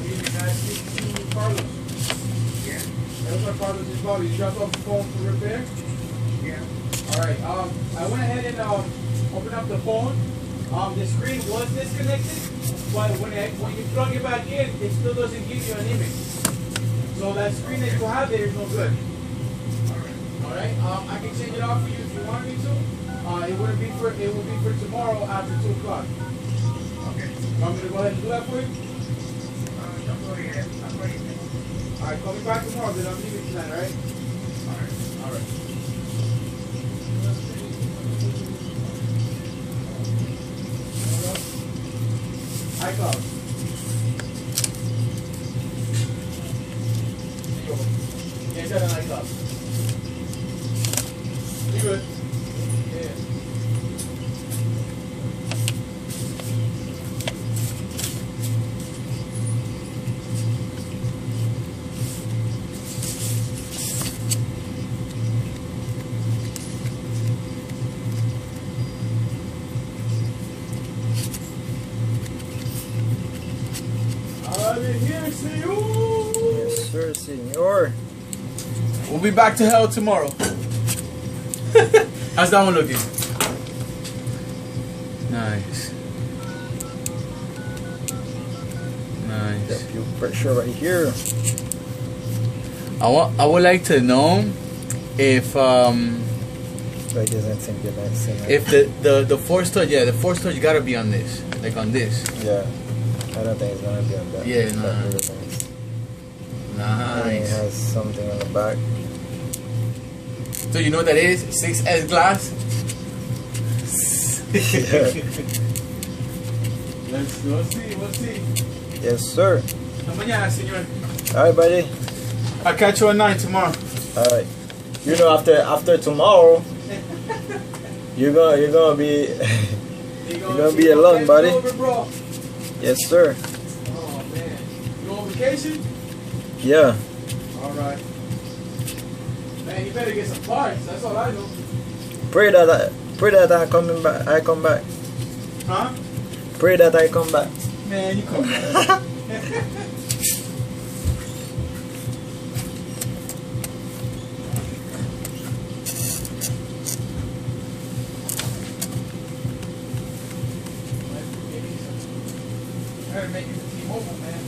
Here, can I speak to Carlos? Yeah. That's what Carlos is about. You dropped off the phone for repair? Yeah. Alright, I went ahead and opened up the phone. The screen was disconnected, but when you plug it back in, it still doesn't give you an image. So that screen that you have there is no good. Alright, I can change it off for you if you want me to. It will be for tomorrow after 2 o'clock. Okay. Want me to go ahead and do that for you? Don't go yet. I'm ready. Alright, call me back tomorrow, then I'm leaving tonight, alright? Alright. Alright. iCloud. Yeah, got an iCloud. You good? Yeah. I'm here, senor. Yes, sir, senor. We'll be back to hell tomorrow. How's that one looking? Nice. Nice. The fuel pressure right here. I would like to know if So it doesn't think you're missing it. if the force touch, the force touch gotta be on this, like on this. Yeah. I don't think it's gonna be on that. Yeah, That nah. little thing. And it Nice. has something on the back. So you know what that is? 6S glass. Yeah. We'll see. Yes, sir. Hasta mañana, señor. Alright, buddy. I'll catch you at 9 tomorrow. Alright. You know, after tomorrow, you're gonna be You're gonna be alone, buddy. Over, bro. Yes, sir. Oh man. You on vacation? Yeah. Alright. Man, you better get some parts. That's all I know. Pray that I coming back. I come back. Huh? Pray that I come back. Man, you come back. Gotta make it to T-Mobile, man.